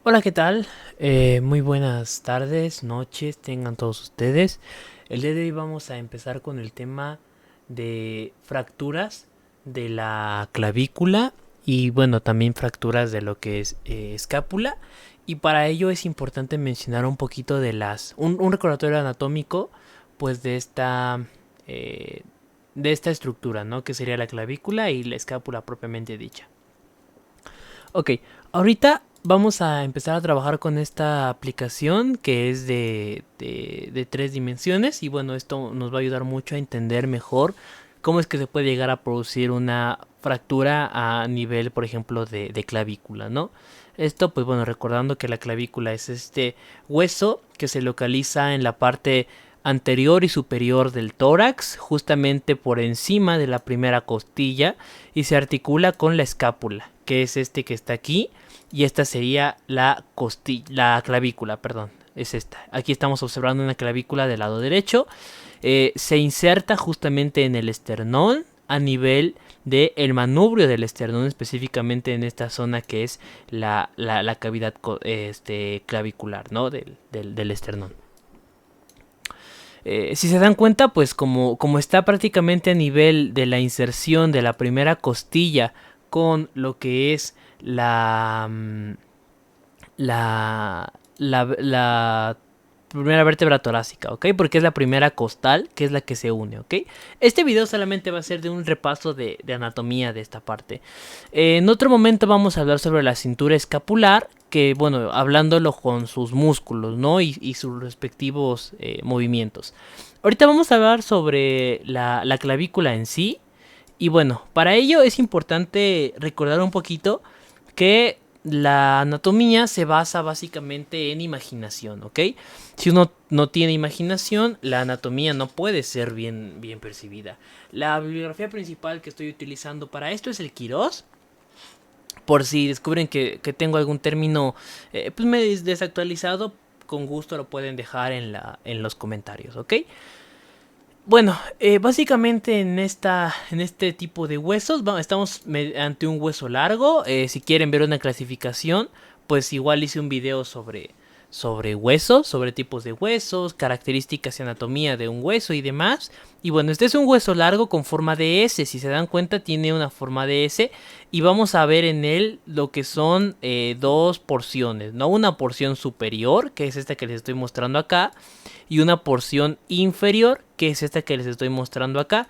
Hola, ¿qué tal? Muy buenas tardes, noches, tengan todos ustedes. El día de hoy vamos a empezar con el tema de fracturas de la clavícula y bueno, también fracturas de lo que es escápula. Y para ello es importante mencionar un poquito de un recordatorio anatómico pues eh, de esta estructura, ¿no? Que sería la clavícula y la escápula propiamente dicha. Ok, ahorita vamos a empezar a trabajar con esta aplicación que es de tres dimensiones y bueno, esto nos va a ayudar mucho a entender mejor cómo es que se puede llegar a producir una fractura a nivel, por ejemplo, de clavícula, ¿no? Esto, pues bueno, recordando que la clavícula es este hueso que se localiza en la parte anterior y superior del tórax, justamente por encima de la primera costilla y se articula con la escápula, que es este que está aquí, y esta sería la clavícula, perdón, es esta. Aquí estamos observando una clavícula del lado derecho, se inserta justamente en el esternón a nivel del manubrio del esternón, específicamente en esta zona que es la cavidad clavicular, ¿no? Del esternón. Si se dan cuenta, pues como está prácticamente a nivel de la inserción de la primera costilla con lo que es la primera vértebra torácica, ¿ok? Porque es la primera costal, que es la que se une, ¿ok? Este video solamente va a ser de un repaso de anatomía de esta parte. En otro momento vamos a hablar sobre la cintura escapular, que bueno, hablándolo con sus músculos, ¿no? Y sus respectivos movimientos. Ahorita vamos a hablar sobre la clavícula en sí. Y bueno, para ello es importante recordar un poquito que la anatomía se basa básicamente en imaginación, ¿ok? Si uno no tiene imaginación, la anatomía no puede ser bien percibida. La bibliografía principal que estoy utilizando para esto es el Quirós. Por si descubren que tengo algún término pues me desactualizado, con gusto lo pueden dejar en los comentarios, ¿ok? Bueno, básicamente en este tipo de huesos estamos ante un hueso largo. Si quieren ver una clasificación, pues igual hice un video sobre huesos, sobre tipos de huesos, características y anatomía de un hueso y demás. Y bueno, este es un hueso largo con forma de S. Si se dan cuenta, tiene una forma de S. Y vamos a ver en él lo que son dos porciones, ¿no? Una porción superior, que es esta que les estoy mostrando acá, y una porción inferior, que es esta que les estoy mostrando acá.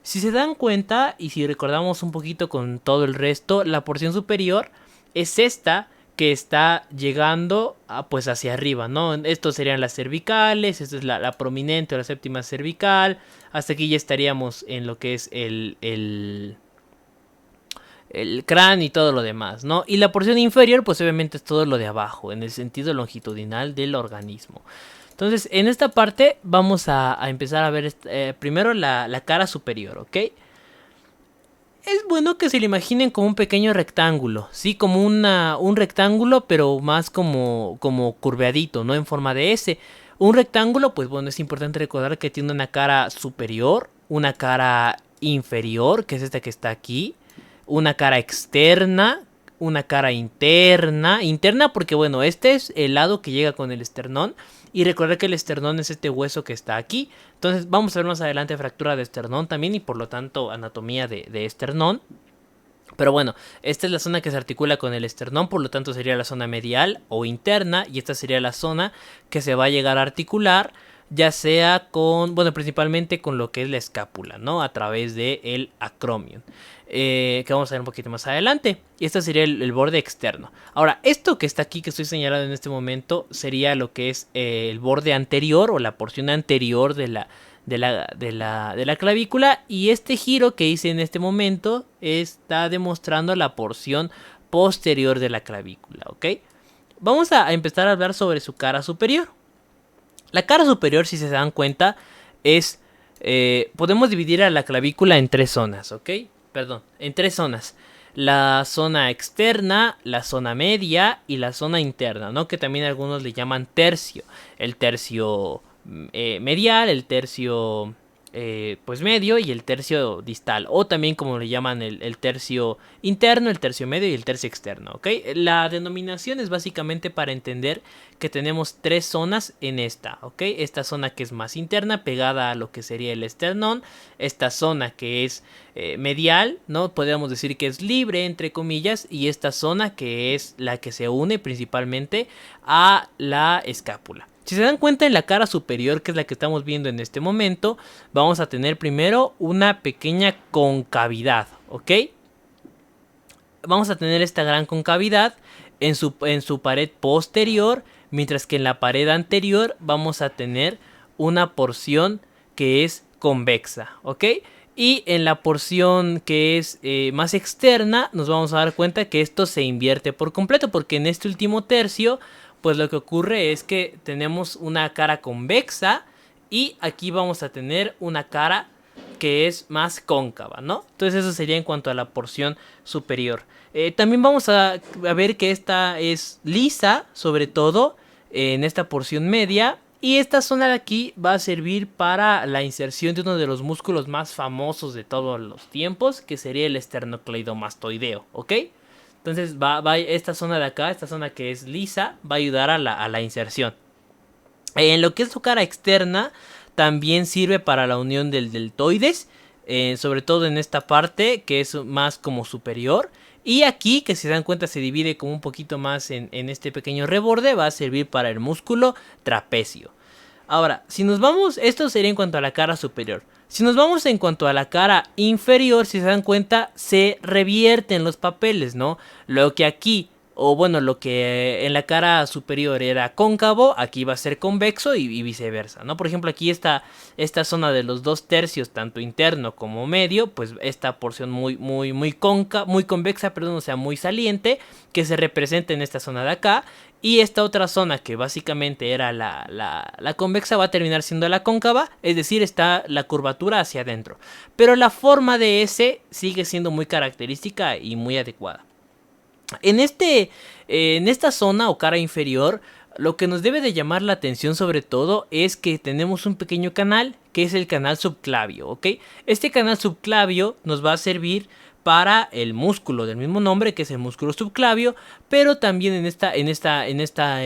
Si se dan cuenta y si recordamos un poquito con todo el resto, la porción superior es esta que está llegando pues hacia arriba, ¿no? Estos serían las cervicales, esta es la prominente o la séptima cervical. Hasta aquí ya estaríamos en lo que es el cráneo y todo lo demás, ¿no? Y la porción inferior, pues obviamente es todo lo de abajo, en el sentido longitudinal del organismo. Entonces, en esta parte vamos a empezar a ver primero la cara superior, ¿ok? Es bueno que se lo imaginen como un pequeño rectángulo, ¿sí? Como un rectángulo, pero más como curveadito, ¿no? En forma de S. Un rectángulo, pues bueno, es importante recordar que tiene una cara superior, una cara inferior, que es esta que está aquí, una cara externa, una cara interna. Interna porque, bueno, este es el lado que llega con el esternón. Y recordar que el esternón es este hueso que está aquí. Entonces vamos a ver más adelante fractura de esternón también y por lo tanto anatomía de esternón. Pero bueno, esta es la zona que se articula con el esternón, por lo tanto sería la zona medial o interna y esta sería la zona que se va a llegar a articular ya sea con, bueno, principalmente con lo que es la escápula, ¿no? A través del el acromion. Que vamos a ver un poquito más adelante. Y este sería el borde externo. Ahora, esto que está aquí, que estoy señalando en este momento, sería lo que es el borde anterior o la porción anterior de la clavícula. Y este giro que hice en este momento está demostrando la porción posterior de la clavícula, ¿ok? Vamos a empezar a hablar sobre su cara superior. La cara superior, si se dan cuenta, es... podemos dividir a la clavícula en tres zonas, ¿ok? Perdón, en tres zonas. La zona externa, la zona media y la zona interna, ¿no? Que también algunos le llaman tercio. El tercio medial, el tercio pues medio y el tercio distal, o también como le llaman el tercio interno, el tercio medio y el tercio externo, ¿ok? La denominación es básicamente para entender que tenemos tres zonas en esta, ¿ok? Esta zona que es más interna, pegada a lo que sería el esternón, esta zona que es medial, ¿no? Podríamos decir que es libre, entre comillas, y esta zona que es la que se une principalmente a la escápula. Si se dan cuenta, en la cara superior, que es la que estamos viendo en este momento, vamos a tener primero una pequeña concavidad, ¿ok? Vamos a tener esta gran concavidad en su pared posterior, mientras que en la pared anterior vamos a tener una porción que es convexa, ¿ok? Y en la porción que es más externa nos vamos a dar cuenta que esto se invierte por completo, porque en este último tercio pues lo que ocurre es que tenemos una cara convexa y aquí vamos a tener una cara que es más cóncava, ¿no? Entonces eso sería en cuanto a la porción superior. También vamos a ver que esta es lisa, sobre todo en esta porción media. Y esta zona de aquí va a servir para la inserción de uno de los músculos más famosos de todos los tiempos, que sería el esternocleidomastoideo, ¿ok? Entonces va esta zona de acá, esta zona que es lisa, va a ayudar a la inserción. En lo que es su cara externa, también sirve para la unión del deltoides, sobre todo en esta parte que es más como superior. Y aquí, que si se dan cuenta, se divide como un poquito más en este pequeño reborde, va a servir para el músculo trapecio. Ahora, si nos vamos, esto sería en cuanto a la cara superior. Si nos vamos en cuanto a la cara inferior, si se dan cuenta, se revierten los papeles, ¿no? Lo que aquí, o bueno, lo que en la cara superior era cóncavo, aquí va a ser convexo y viceversa, ¿no? Por ejemplo, aquí esta zona de los dos tercios, tanto interno como medio, pues esta porción muy convexa, perdón, o sea, muy saliente, que se representa en esta zona de acá. Y esta otra zona que básicamente era la convexa va a terminar siendo la cóncava, es decir, está la curvatura hacia adentro. Pero la forma de S sigue siendo muy característica y muy adecuada. En esta zona o cara inferior, lo que nos debe de llamar la atención sobre todo es que tenemos un pequeño canal que es el canal subclavio, ¿ok? Este canal subclavio nos va a servir para el músculo del mismo nombre, que es el músculo subclavio, pero también en esta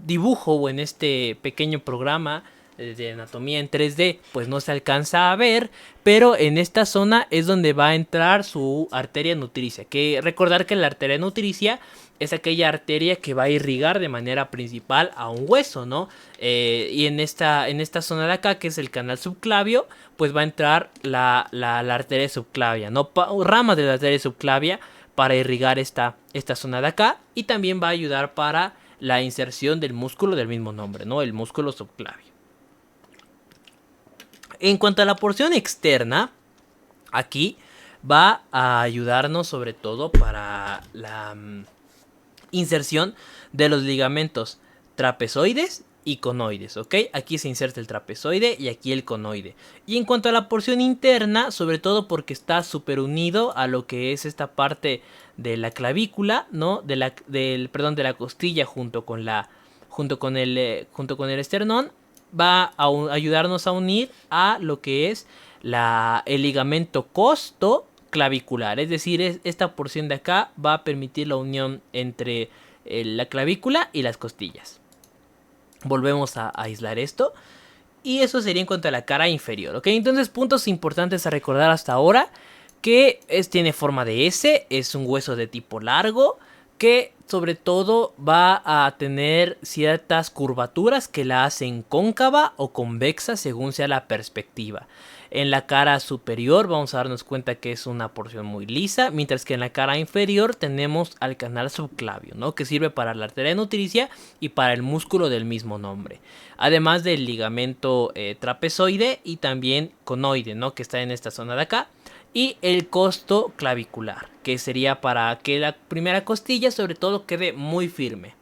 dibujo o en este pequeño programa de anatomía en 3D, pues no se alcanza a ver, pero en esta zona es donde va a entrar su arteria nutricia. Que recordar que la arteria nutricia es aquella arteria que va a irrigar de manera principal a un hueso, ¿no? Y en esta zona de acá, que es el canal subclavio, pues va a entrar la arteria subclavia, ¿no? Rama de la arteria subclavia para irrigar esta zona de acá, y también va a ayudar para la inserción del músculo del mismo nombre, ¿no? El músculo subclavio. En cuanto a la porción externa, aquí va a ayudarnos sobre todo para la inserción de los ligamentos trapezoides y conoides, ¿ok? Aquí se inserta el trapezoide y aquí el conoide. Y en cuanto a la porción interna, sobre todo porque está súper unido a lo que es esta parte de la clavícula, ¿no? De la costilla junto con el esternón, va a ayudarnos a unir a lo que es el ligamento costoclavicular. Es decir, esta porción de acá va a permitir la unión entre la clavícula y las costillas. Volvemos a aislar esto. Y eso sería en cuanto a la cara inferior, ¿ok? Entonces, puntos importantes a recordar hasta ahora. Que tiene forma de S, es un hueso de tipo largo, que sobre todo va a tener ciertas curvaturas que la hacen cóncava o convexa según sea la perspectiva. En la cara superior vamos a darnos cuenta que es una porción muy lisa, mientras que en la cara inferior tenemos al canal subclavio, ¿no? Que sirve para la arteria nutricia y para el músculo del mismo nombre. Además del ligamento trapezoide y también conoide, ¿no? Que está en esta zona de acá. Y el costo clavicular, que sería para que la primera costilla sobre todo quede muy firme.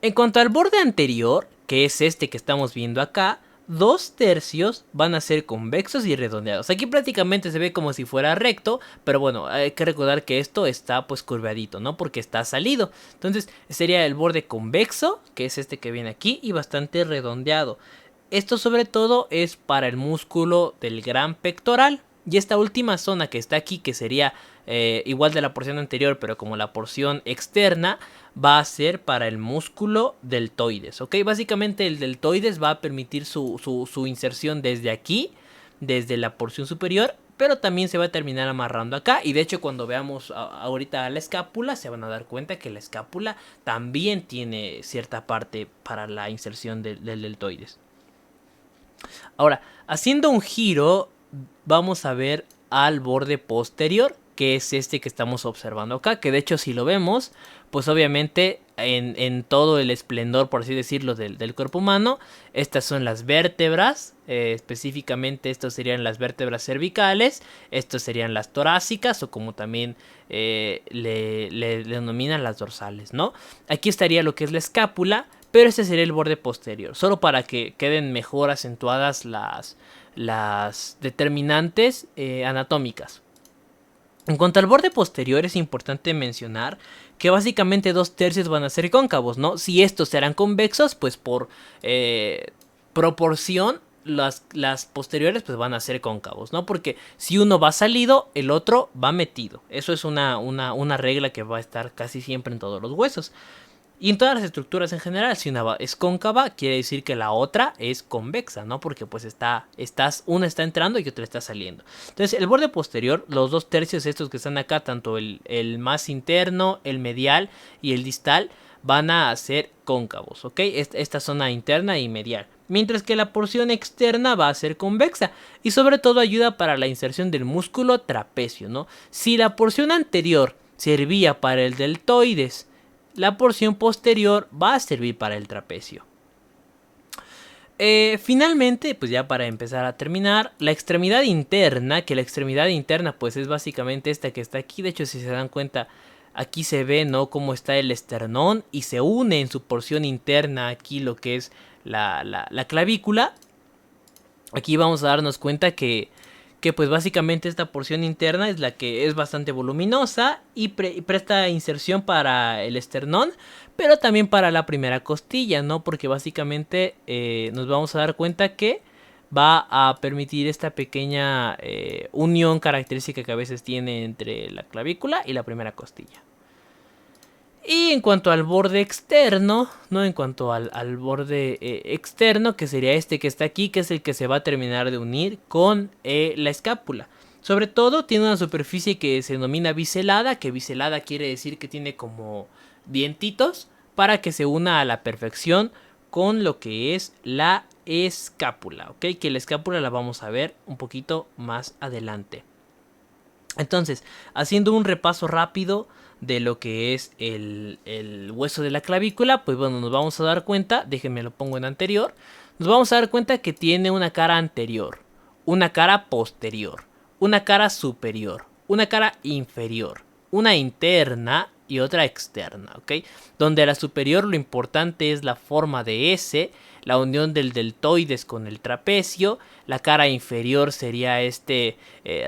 En cuanto al borde anterior, que es este que estamos viendo acá, 2/3 van a ser convexos y redondeados. Aquí prácticamente se ve como si fuera recto, pero bueno, hay que recordar que esto está pues curvadito, ¿no? Porque está salido. Entonces sería el borde convexo, que es este que viene aquí, y bastante redondeado. Esto sobre todo es para el músculo del gran pectoral. Y esta última zona que está aquí, que sería igual de la porción anterior, pero como la porción externa, va a ser para el músculo deltoides, ¿ok? Básicamente el deltoides va a permitir su inserción desde aquí, desde la porción superior, pero también se va a terminar amarrando acá. Y de hecho cuando veamos ahorita a la escápula, se van a dar cuenta que la escápula también tiene cierta parte para la inserción del deltoides. Ahora, haciendo un giro, vamos a ver al borde posterior, que es este que estamos observando acá, que de hecho si lo vemos, pues obviamente en todo el esplendor, por así decirlo, del cuerpo humano, estas son las vértebras, específicamente estos serían las vértebras cervicales, estos serían las torácicas o como también le denominan las dorsales, ¿no? Aquí estaría lo que es la escápula, pero este sería el borde posterior, solo para que queden mejor acentuadas las determinantes anatómicas. En cuanto al borde posterior, es importante mencionar que básicamente 2/3 van a ser cóncavos, ¿no? Si estos serán convexos, pues por proporción las posteriores pues van a ser cóncavos, ¿no? Porque si uno va salido, el otro va metido. Eso es una regla que va a estar casi siempre en todos los huesos. Y en todas las estructuras en general, si una es cóncava, quiere decir que la otra es convexa, ¿no? Porque pues una está entrando y otra está saliendo. Entonces el borde posterior, los 2/3 estos que están acá, tanto el más interno, el medial y el distal, van a ser cóncavos, ¿ok? Esta zona interna y medial. Mientras que la porción externa va a ser convexa y sobre todo ayuda para la inserción del músculo trapecio, ¿no? Si la porción anterior servía para el deltoides, la porción posterior va a servir para el trapecio. Finalmente, pues ya para empezar a terminar, la extremidad interna, que la extremidad interna pues es básicamente esta que está aquí. De hecho, si se dan cuenta, aquí se ve, ¿no?, cómo está el esternón y se une en su porción interna aquí lo que es la clavícula. Aquí vamos a darnos cuenta que pues básicamente esta porción interna es la que es bastante voluminosa y presta inserción para el esternón, pero también para la primera costilla, ¿no? Porque básicamente nos vamos a dar cuenta que va a permitir esta pequeña unión característica que a veces tiene entre la clavícula y la primera costilla. Y en cuanto al borde externo, ¿no? En cuanto al borde externo, que sería este que está aquí, que es el que se va a terminar de unir con la escápula. Sobre todo tiene una superficie que se denomina biselada, que biselada quiere decir que tiene como dientitos para que se una a la perfección con lo que es la escápula, ¿ok? Que la escápula la vamos a ver un poquito más adelante. Entonces, haciendo un repaso rápido de lo que es el hueso de la clavícula, pues bueno, nos vamos a dar cuenta, déjenme lo pongo en anterior, nos vamos a dar cuenta que tiene una cara anterior, una cara posterior, una cara superior, una cara inferior, una interna y otra externa, ¿ok? Donde la superior lo importante es la forma de S, la unión del deltoides con el trapecio. La cara inferior sería este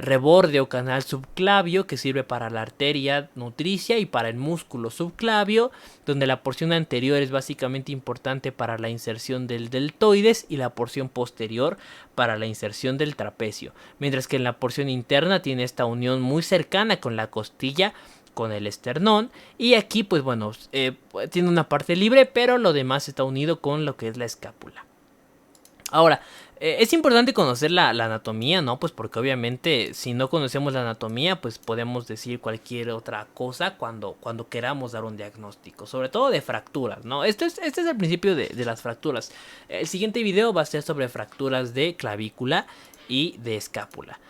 reborde o canal subclavio que sirve para la arteria nutricia y para el músculo subclavio, donde la porción anterior es básicamente importante para la inserción del deltoides y la porción posterior para la inserción del trapecio, mientras que en la porción interna tiene esta unión muy cercana con la costilla, con el esternón, y aquí pues bueno, tiene una parte libre, pero lo demás está unido con lo que es la escápula. Ahora, es importante conocer la anatomía, ¿no? Pues porque obviamente si no conocemos la anatomía, pues podemos decir cualquier otra cosa cuando queramos dar un diagnóstico, sobre todo de fracturas, ¿no? Este es el principio de las fracturas. El siguiente video va a ser sobre fracturas de clavícula y de escápula.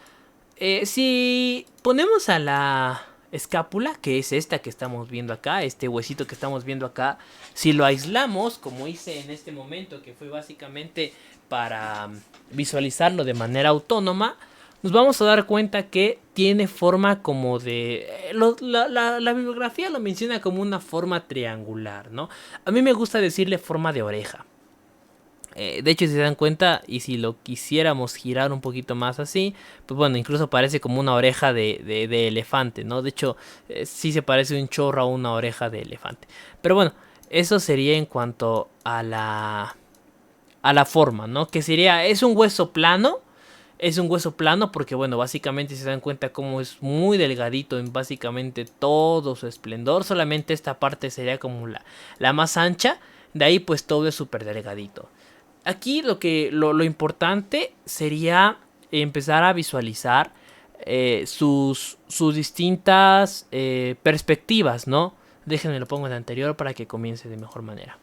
Si ponemos a la escápula, que es esta que estamos viendo acá, este huesito que estamos viendo acá, si lo aislamos, como hice en este momento, que fue básicamente para visualizarlo de manera autónoma, nos vamos a dar cuenta que tiene forma como de... la bibliografía lo menciona como una forma triangular, ¿no? A mí me gusta decirle forma de oreja. De hecho, si se dan cuenta, y si lo quisiéramos girar un poquito más así, pues bueno, incluso parece como una oreja de elefante, ¿no? De hecho, sí se parece un chorro a una oreja de elefante. Pero bueno, eso sería en cuanto a a la forma, ¿no? Que sería, es un hueso plano. Es un hueso plano porque, bueno, básicamente si se dan cuenta como es muy delgadito en básicamente todo su esplendor. Solamente esta parte sería como la más ancha. De ahí pues todo es súper delgadito. Aquí lo importante sería empezar a visualizar sus distintas perspectivas, ¿no? Déjenme lo pongo en anterior para que comience de mejor manera.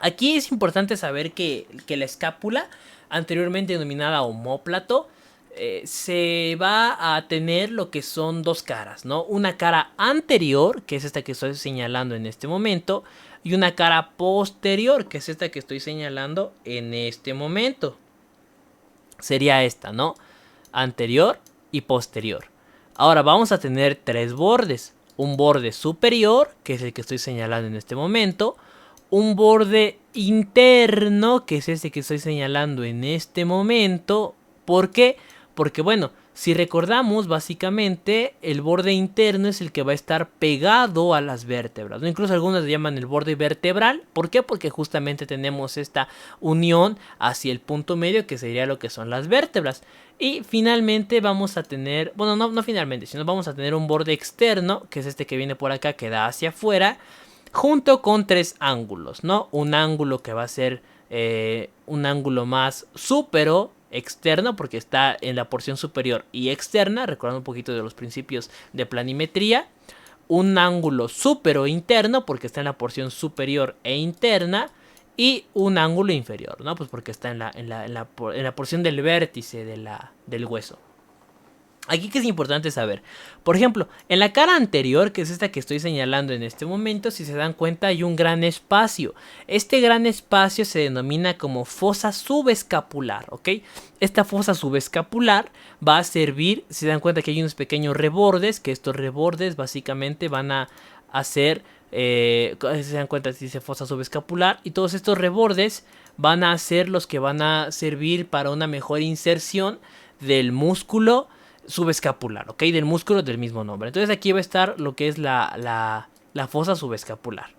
Aquí es importante saber que la escápula, anteriormente denominada omóplato, se va a tener lo que son dos caras, ¿no? Una cara anterior, que es esta que estoy señalando en este momento, y una cara posterior, que es esta que estoy señalando en este momento. Sería esta, ¿no? Anterior y posterior. Ahora vamos a tener tres bordes. Un borde superior, que es el que estoy señalando en este momento. Un borde interno, que es este que estoy señalando en este momento. ¿Por qué? Porque bueno, si recordamos, básicamente el borde interno es el que va a estar pegado a las vértebras, ¿no? Incluso algunos le llaman el borde vertebral. ¿Por qué? Porque justamente tenemos esta unión hacia el punto medio, que sería lo que son las vértebras. Y finalmente vamos a tener, bueno, no finalmente, sino vamos a tener un borde externo, que es este que viene por acá, que da hacia afuera, junto con tres ángulos, ¿no? Un ángulo que va a ser un ángulo más súpero, externo, porque está en la porción superior y externa, recordando un poquito de los principios de planimetría. Un ángulo súpero interno, porque está en la porción superior e interna. Y un ángulo inferior, ¿no? Pues porque está en la porción del vértice del hueso. Aquí que es importante saber, por ejemplo, en la cara anterior, que es esta que estoy señalando en este momento, si se dan cuenta hay un gran espacio. Este gran espacio se denomina como fosa subescapular, ¿ok? Esta fosa subescapular va a servir, si se dan cuenta que hay unos pequeños rebordes, que estos rebordes básicamente van a hacer, si se dan cuenta dice fosa subescapular, y todos estos rebordes van a ser los que van a servir para una mejor inserción del músculo subescapular, ¿ok? Del músculo del mismo nombre. Entonces aquí va a estar lo que es la fosa subescapular.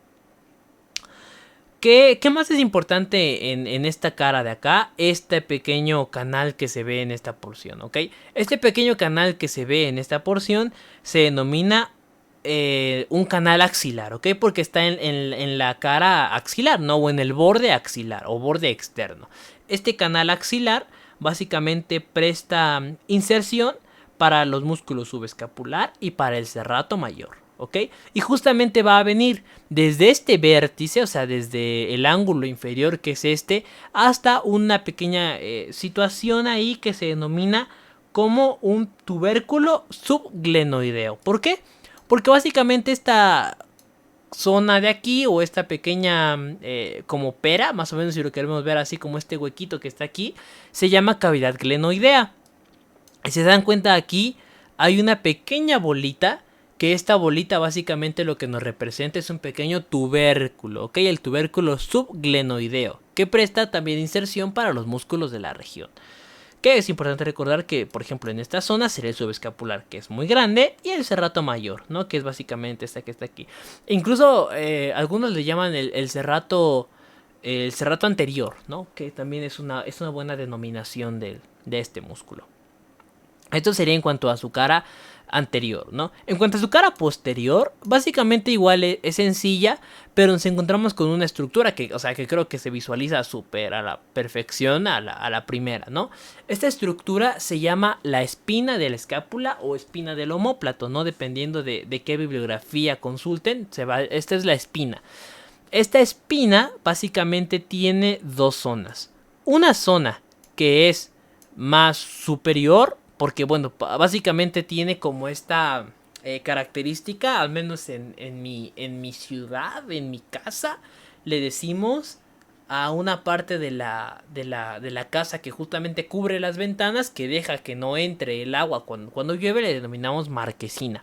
¿Qué más es importante en esta cara de acá? Este pequeño canal que se ve en esta porción, ¿ok? Este pequeño canal que se ve en esta porción se denomina un canal axilar, ¿ok? Porque está en la cara axilar, ¿no? O en el borde axilar o borde externo. Este canal axilar básicamente presta inserción para los músculos subescapular y para el serrato mayor, ¿ok? Y justamente va a venir desde este vértice, o sea, desde el ángulo inferior que es este, hasta una pequeña situación ahí que se denomina como un tubérculo subglenoideo. ¿Por qué? Porque básicamente esta zona de aquí, o esta pequeña como pera, más o menos si lo queremos ver así, como este huequito que está aquí, se llama cavidad glenoidea. Si se dan cuenta aquí hay una pequeña bolita, que esta bolita básicamente lo que nos representa es un pequeño tubérculo, ¿ok? El tubérculo subglenoideo, que presta también inserción para los músculos de la región. Que es importante recordar que, por ejemplo, en esta zona sería el subescapular, que es muy grande, y el serrato mayor, ¿no? Que es básicamente esta que está aquí. E incluso algunos le llaman el serrato anterior, ¿no? Que también es una buena denominación de este músculo. Esto sería en cuanto a su cara anterior, ¿no? En cuanto a su cara posterior, básicamente igual es sencilla, pero nos encontramos con una estructura que, o sea, que creo que se visualiza súper a la perfección a la primera, ¿no? Esta estructura se llama la espina de la escápula o espina del omóplato, ¿no? Dependiendo de qué bibliografía consulten, esta es la espina. Esta espina básicamente tiene dos zonas. Una zona que es más superior, porque bueno, básicamente tiene como esta característica, al menos en mi ciudad, en mi casa, le decimos a una parte de la casa que justamente cubre las ventanas, que deja que no entre el agua cuando llueve, le denominamos marquesina.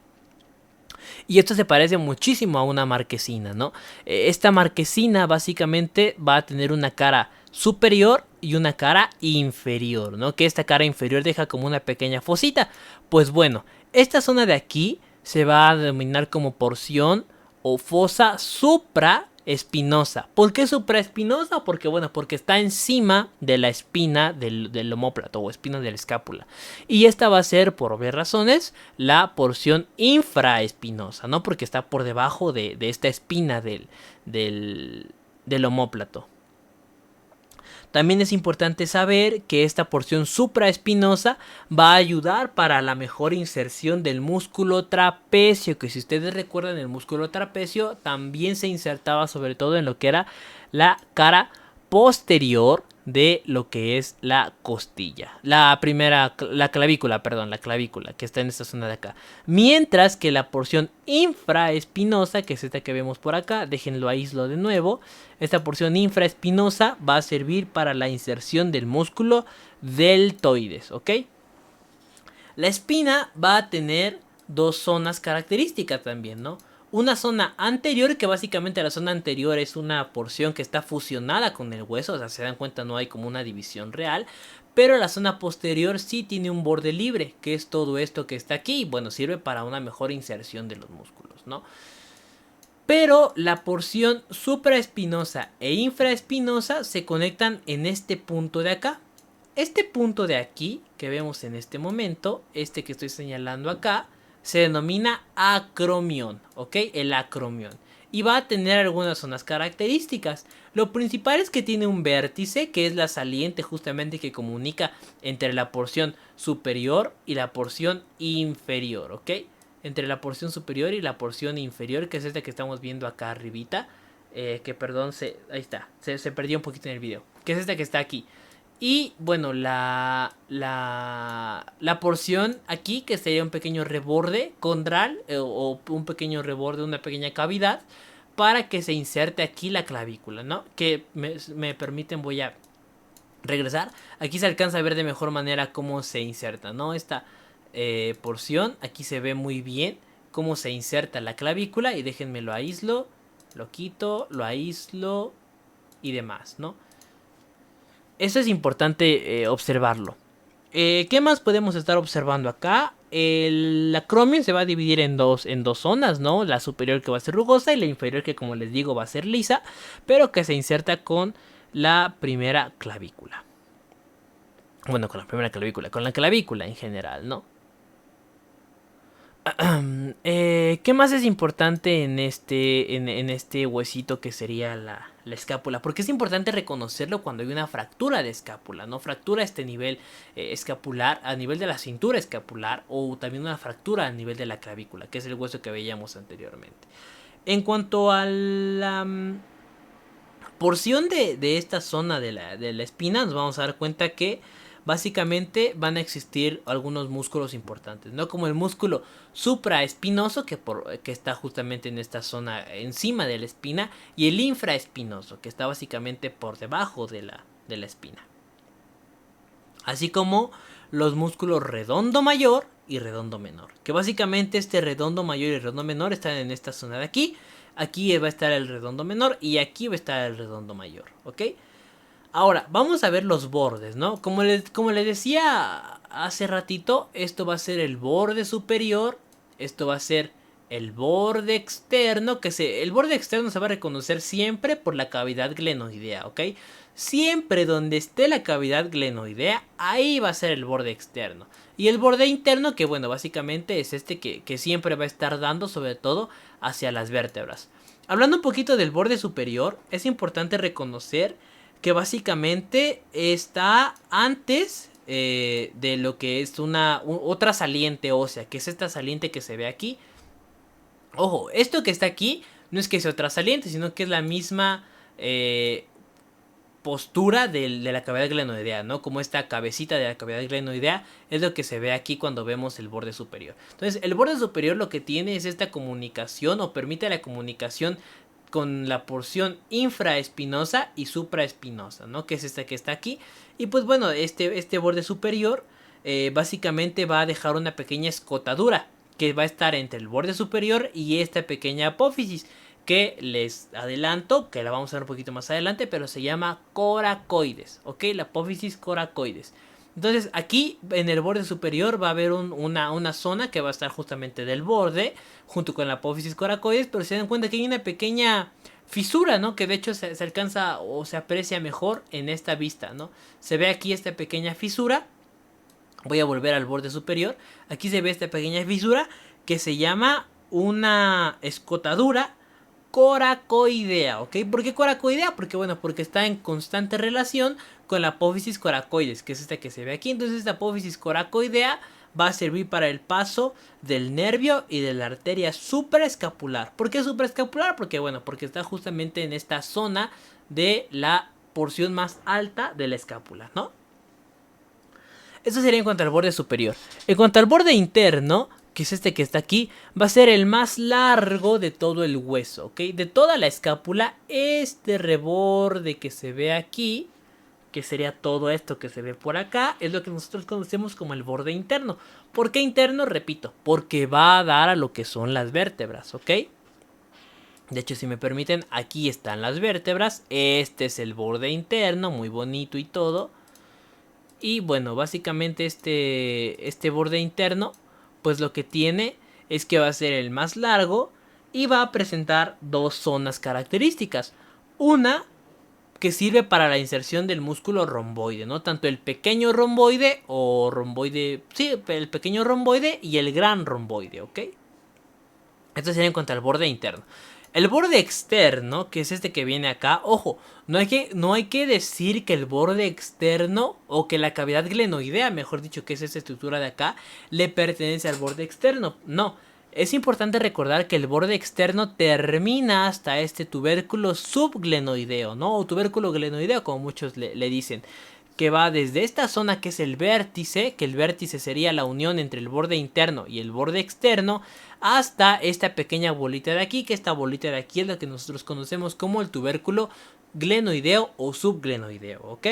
Y esto se parece muchísimo a una marquesina, ¿no? Esta marquesina básicamente va a tener una cara superior y una cara inferior, ¿no? Que esta cara inferior deja como una pequeña fosita. Pues bueno, esta zona de aquí se va a denominar como porción o fosa supraglenoidea, supraespinosa. ¿Por qué supraespinosa? Porque bueno, porque está encima de la espina del omóplato o espina de la escápula. Y esta va a ser, por obvias razones, la porción infraespinosa, ¿no? Porque está por debajo de esta espina del omóplato. También es importante saber que esta porción supraespinosa va a ayudar para la mejor inserción del músculo trapecio, que si ustedes recuerdan, el músculo trapecio también se insertaba sobre todo en lo que era la cara posterior de lo que es la costilla. La clavícula, que está en esta zona de acá. Mientras que la porción infraespinosa, que es esta que vemos por acá, déjenlo aíslo de nuevo. Esta porción infraespinosa va a servir para la inserción del músculo deltoides, ¿ok? La espina va a tener dos zonas características también, ¿no? Una zona anterior, que básicamente la zona anterior es una porción que está fusionada con el hueso, o sea, se dan cuenta, no hay como una división real. Pero la zona posterior sí tiene un borde libre, que es todo esto que está aquí, y bueno, sirve para una mejor inserción de los músculos, ¿no? Pero la porción supraespinosa e infraespinosa se conectan en este punto de acá. Este punto de aquí, que vemos en este momento, este que estoy señalando acá, se denomina acromión, ¿ok? El acromión. Y va a tener algunas zonas características. Lo principal es que tiene un vértice, que es la saliente justamente que comunica entre la porción superior y la porción inferior, ¿ok? Entre la porción superior y la porción inferior, que es esta que estamos viendo acá arribita. Que perdón, ahí está, se perdió un poquito en el video. Que es esta que está aquí. Y bueno, la porción aquí, que sería un pequeño reborde condral, o un pequeño reborde, una pequeña cavidad, para que se inserte aquí la clavícula, ¿no? Que me permiten, voy a regresar. Aquí se alcanza a ver de mejor manera cómo se inserta, ¿no? Esta porción, aquí se ve muy bien cómo se inserta la clavícula. Y déjenme lo aíslo, lo quito, lo aíslo y demás, ¿no? Eso es importante observarlo. ¿Qué más podemos estar observando acá? El acromio se va a dividir en dos zonas, ¿no? La superior, que va a ser rugosa, y la inferior, que como les digo va a ser lisa, pero que se inserta con la primera clavícula. Bueno, con la primera clavícula, con la clavícula en general, ¿no? ¿Qué más es importante en este huesito que sería la escápula? Porque es importante reconocerlo cuando hay una fractura de escápula, ¿no? Fractura a este nivel escapular, a nivel de la cintura escapular, o también una fractura a nivel de la clavícula, que es el hueso que veíamos anteriormente. En cuanto a la porción de esta zona de la espina, nos vamos a dar cuenta que básicamente van a existir algunos músculos importantes, ¿no? Como el músculo supraespinoso, que está justamente en esta zona encima de la espina, y el infraespinoso, que está básicamente por debajo de la espina. Así como los músculos redondo mayor y redondo menor, que básicamente este redondo mayor y redondo menor están en esta zona de aquí. Aquí va a estar el redondo menor y aquí va a estar el redondo mayor, ¿ok? Ahora, vamos a ver los bordes, ¿no? Como les decía hace ratito, esto va a ser el borde superior, esto va a ser el borde externo, el borde externo se va a reconocer siempre por la cavidad glenoidea, ¿ok? Siempre donde esté la cavidad glenoidea, ahí va a ser el borde externo. Y el borde interno, que bueno, básicamente es este que siempre va a estar dando sobre todo hacia las vértebras. Hablando un poquito del borde superior, es importante reconocer que básicamente está antes de lo que es otra saliente ósea, que es esta saliente que se ve aquí. Ojo, esto que está aquí no es que sea otra saliente, sino que es la misma postura de la cavidad glenoidea, ¿no? Como esta cabecita de la cavidad glenoidea es lo que se ve aquí cuando vemos el borde superior. Entonces, el borde superior lo que tiene es esta comunicación, o permite la comunicación con la porción infraespinosa y supraespinosa, ¿no? Que es esta que está aquí. Y pues bueno, este borde superior básicamente va a dejar una pequeña escotadura que va a estar entre el borde superior y esta pequeña apófisis, que les adelanto, que la vamos a ver un poquito más adelante, pero se llama coracoides, ¿ok? La apófisis coracoides. Entonces aquí en el borde superior va a haber una zona que va a estar justamente del borde, junto con la apófisis coracoides, pero se dan cuenta que hay una pequeña fisura, ¿no? Que de hecho se alcanza o se aprecia mejor en esta vista, ¿no? Se ve aquí esta pequeña fisura. Voy a volver al borde superior. Aquí se ve esta pequeña fisura que se llama una escotadura coracoidea, ¿ok? ¿Por qué coracoidea? Porque, bueno, porque está en constante relación con la apófisis coracoides, que es esta que se ve aquí. Entonces esta apófisis coracoidea va a servir para el paso del nervio y de la arteria supraescapular. ¿Por qué supraescapular? Porque, bueno, porque está justamente en esta zona de la porción más alta de la escápula, ¿no? Eso sería en cuanto al borde superior. En cuanto al borde interno, que es este que está aquí, va a ser el más largo de todo el hueso, ¿ok? De toda la escápula, este reborde que se ve aquí, que sería todo esto que se ve por acá, es lo que nosotros conocemos como el borde interno. ¿Por qué interno? Repito, porque va a dar a lo que son las vértebras, ¿ok? De hecho, si me permiten, aquí están las vértebras, este es el borde interno, muy bonito y todo. Y bueno, básicamente este borde interno, pues lo que tiene es que va a ser el más largo y va a presentar dos zonas características. Una que sirve para la inserción del músculo romboide, ¿no? Tanto el pequeño romboide o romboide, sí, el pequeño romboide y el gran romboide, ¿ok? Esto sería en cuanto al borde interno. El borde externo, que es este que viene acá, ojo, no hay que decir que el borde externo o que la cavidad glenoidea, mejor dicho, que es esta estructura de acá, le pertenece al borde externo. No, es importante recordar que el borde externo termina hasta este tubérculo subglenoideo, ¿no? O tubérculo glenoideo, como muchos le dicen. Que va desde esta zona que es el vértice, que el vértice sería la unión entre el borde interno y el borde externo, hasta esta pequeña bolita de aquí, que esta bolita de aquí es la que nosotros conocemos como el tubérculo glenoideo o subglenoideo, ¿ok?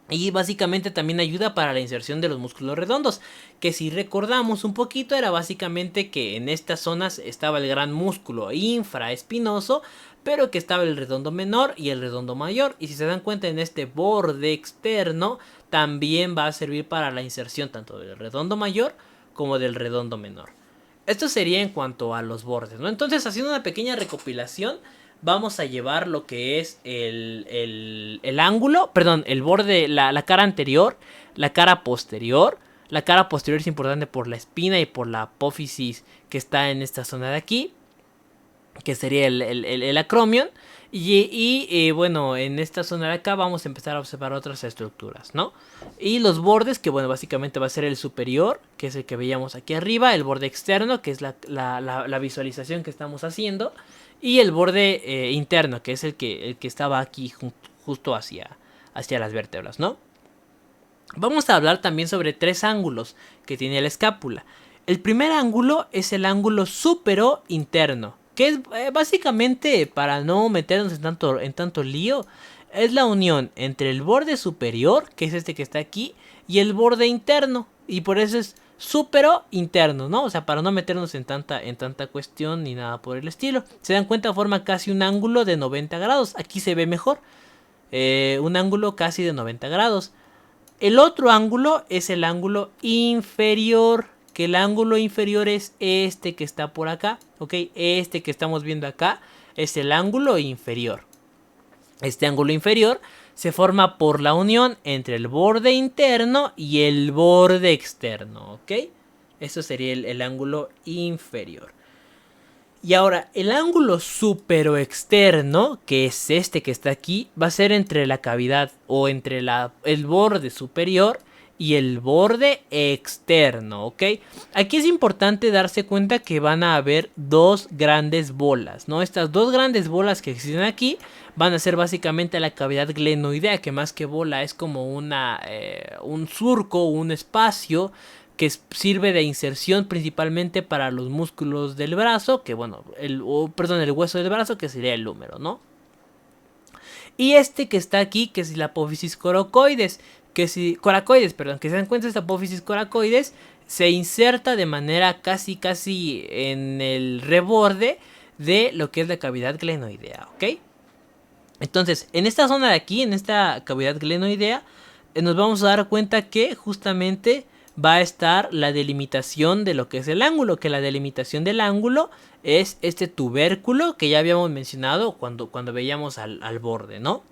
Y básicamente también ayuda para la inserción de los músculos redondos, que si recordamos un poquito era básicamente que en estas zonas estaba el gran músculo infraespinoso, pero que estaba el redondo menor y el redondo mayor. Y si se dan cuenta, en este borde externo también va a servir para la inserción tanto del redondo mayor como del redondo menor. Esto sería en cuanto a los bordes, ¿no? Entonces, haciendo una pequeña recopilación, vamos a llevar lo que es el ángulo, perdón, el borde, la cara anterior, la cara posterior. La cara posterior es importante por la espina y por la apófisis que está en esta zona de aquí, que sería el acromion. Y bueno, en esta zona de acá vamos a empezar a observar otras estructuras, ¿no? Y los bordes, que bueno, básicamente va a ser el superior, que es el que veíamos aquí arriba, el borde externo, que es la visualización que estamos haciendo, y el borde interno, que es el que estaba aquí justo hacia las vértebras, ¿no? Vamos a hablar también sobre tres ángulos que tiene la escápula. El primer ángulo es el ángulo supero interno, que es básicamente, para no meternos en tanto lío, es la unión entre el borde superior, que es este que está aquí, y el borde interno, y por eso es supero interno, ¿no? O sea, para no meternos en tanta cuestión ni nada por el estilo. Se dan cuenta, forma casi un ángulo de 90 grados. Aquí se ve mejor. Un ángulo casi de 90 grados. El otro ángulo es el ángulo inferior, que el ángulo inferior es este que está por acá, ¿ok? Este que estamos viendo acá es el ángulo inferior. Este ángulo inferior se forma por la unión entre el borde interno y el borde externo, ¿ok? Eso sería el ángulo inferior. Y ahora, el ángulo superoexterno, que es este que está aquí, va a ser entre la cavidad o entre el borde superior y el borde externo, ¿ok? Aquí es importante darse cuenta que van a haber dos grandes bolas, ¿no? Estas dos grandes bolas que existen aquí van a ser básicamente la cavidad glenoidea, que más que bola es como un surco, un espacio que sirve de inserción principalmente para los músculos del brazo, que bueno, el hueso del brazo, que sería el húmero, ¿no? Y este que está aquí, que es la apófisis coracoides, que se dan cuenta, esta apófisis coracoides se inserta de manera casi en el reborde de lo que es la cavidad glenoidea, ¿ok? Entonces, en esta zona de aquí, en esta cavidad glenoidea, nos vamos a dar cuenta que justamente va a estar la delimitación de lo que es el ángulo, que la delimitación del ángulo es este tubérculo que ya habíamos mencionado cuando veíamos al borde, ¿no?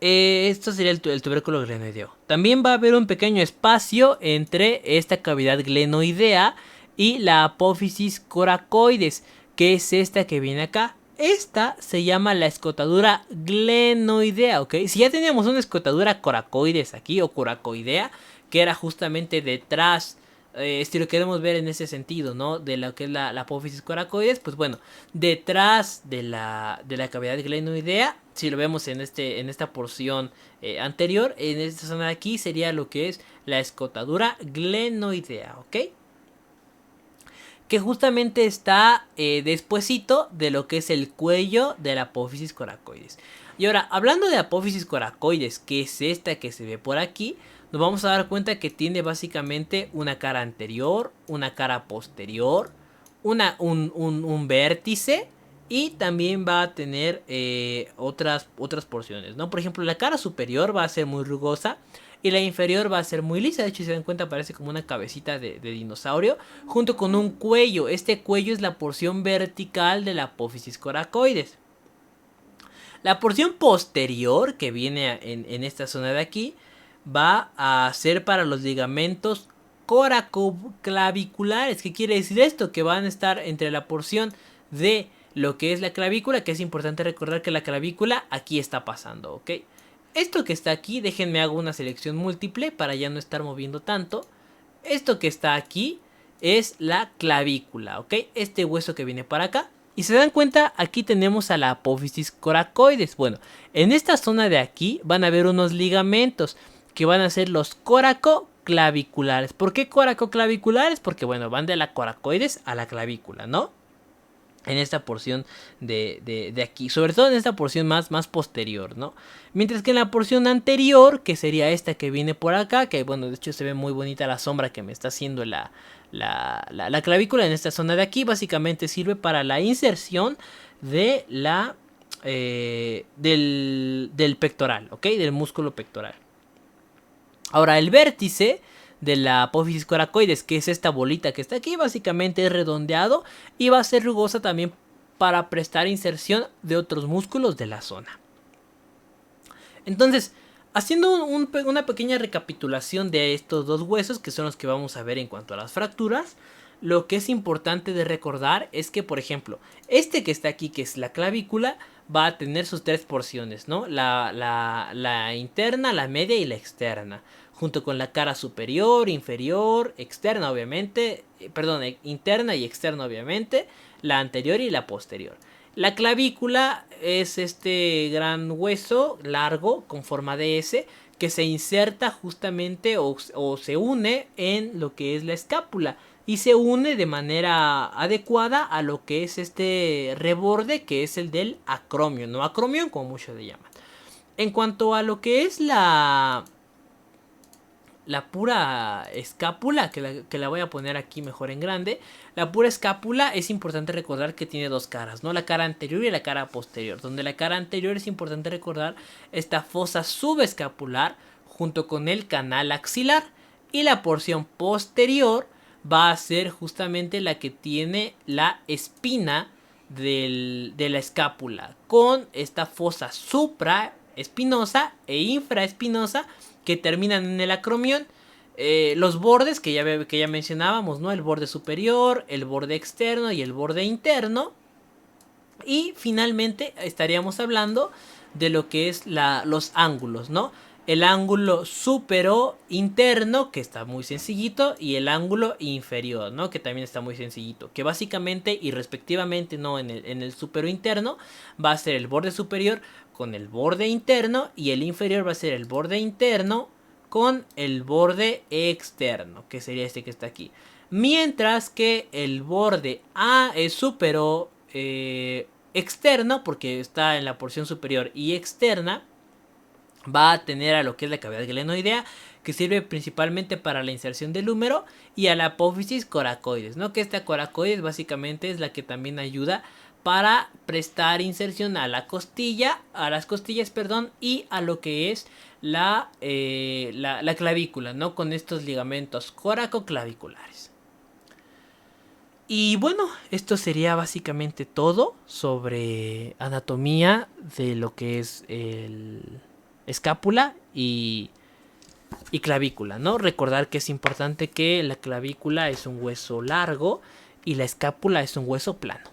Esto sería el tubérculo glenoideo. También va a haber un pequeño espacio entre esta cavidad glenoidea y la apófisis coracoides, que es esta que viene acá. Esta se llama la escotadura glenoidea, ¿ok? Si ya teníamos una escotadura coracoides aquí, o coracoidea, que era justamente detrás, si lo queremos ver en ese sentido, ¿no? De lo que es la apófisis coracoides, pues bueno, detrás de la cavidad glenoidea, si lo vemos en esta porción anterior, en esta zona de aquí sería lo que es la escotadura glenoidea, ¿ok? Que justamente está despuesito de lo que es el cuello de la apófisis coracoides. Y ahora, hablando de apófisis coracoides, que es esta que se ve por aquí, nos vamos a dar cuenta que tiene básicamente una cara anterior, una cara posterior, un vértice, y también va a tener otras porciones, ¿no? Por ejemplo, la cara superior va a ser muy rugosa y la inferior va a ser muy lisa. De hecho, si se dan cuenta, parece como una cabecita de dinosaurio, junto con un cuello. Este cuello es la porción vertical de la apófisis coracoides. La porción posterior, que viene en esta zona de aquí, va a ser para los ligamentos coracoclaviculares. ¿Qué quiere decir esto? Que van a estar entre la porción de lo que es la clavícula, que es importante recordar que la clavícula aquí está pasando, ¿ok? Esto que está aquí, déjenme hago una selección múltiple para ya no estar moviendo tanto. Esto que está aquí es la clavícula, ¿ok? Este hueso que viene para acá. Y se dan cuenta, aquí tenemos a la apófisis coracoides. Bueno, en esta zona de aquí van a haber unos ligamentos que van a ser los coracoclaviculares. ¿Por qué coracoclaviculares? Porque bueno, van de la coracoides a la clavícula, ¿no? En esta porción de aquí, sobre todo en esta porción más posterior, ¿no? Mientras que en la porción anterior, que sería esta que viene por acá, que bueno, de hecho se ve muy bonita la sombra que me está haciendo la clavícula en esta zona de aquí, básicamente sirve para la inserción de del pectoral, ¿ok? Del músculo pectoral. Ahora, el vértice de la apófisis coracoides, que es esta bolita que está aquí, básicamente es redondeado y va a ser rugosa también para prestar inserción de otros músculos de la zona. Entonces, haciendo una pequeña recapitulación de estos dos huesos, que son los que vamos a ver en cuanto a las fracturas, lo que es importante de recordar es que, por ejemplo, este que está aquí, que es la clavícula, va a tener sus tres porciones, ¿no? La interna, la media y la externa, junto con la cara superior, inferior, externa obviamente, interna y externa obviamente, la anterior y la posterior. La clavícula es este gran hueso largo con forma de S que se inserta justamente o se une en lo que es la escápula y se une de manera adecuada a lo que es este reborde, que es el del acromion, no acromion como muchos le llaman. En cuanto a lo que es la pura escápula, que la voy a poner aquí mejor en grande. La pura escápula es importante recordar que tiene dos caras, ¿no? La cara anterior y la cara posterior. Donde la cara anterior es importante recordar esta fosa subescapular junto con el canal axilar. Y la porción posterior va a ser justamente la que tiene la espina de la escápula, con esta fosa supraespinosa e infraespinosa que terminan en el acromion. Los bordes que ya mencionábamos, ¿no? El borde superior, el borde externo y el borde interno. Y finalmente estaríamos hablando de lo que es los ángulos, ¿no? El ángulo supero interno, que está muy sencillito, y el ángulo inferior, ¿no? Que también está muy sencillito. Que básicamente y respectivamente, ¿no? En el supero interno va a ser el borde superior con el borde interno, y el inferior va a ser el borde interno con el borde externo, que sería este que está aquí. Mientras que el borde supero externo, porque está en la porción superior y externa, va a tener a lo que es la cavidad glenoidea, que sirve principalmente para la inserción del húmero, y a la apófisis coracoides, ¿no? Que esta coracoides básicamente es la que también ayuda para prestar inserción a la costilla, a las costillas, perdón, y a lo que es la clavícula, ¿no? Con estos ligamentos coracoclaviculares. Y bueno, esto sería básicamente todo sobre anatomía de lo que es el escápula y clavícula, ¿no? Recordar que es importante que la clavícula es un hueso largo y la escápula es un hueso plano.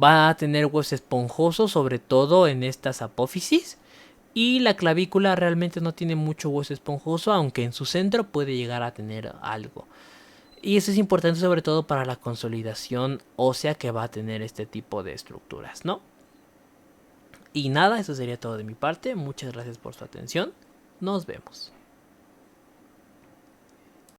Va a tener hueso esponjoso, sobre todo en estas apófisis. Y la clavícula realmente no tiene mucho hueso esponjoso, aunque en su centro puede llegar a tener algo. Y eso es importante sobre todo para la consolidación ósea que va a tener este tipo de estructuras, ¿no? Y nada, eso sería todo de mi parte. Muchas gracias por su atención. Nos vemos.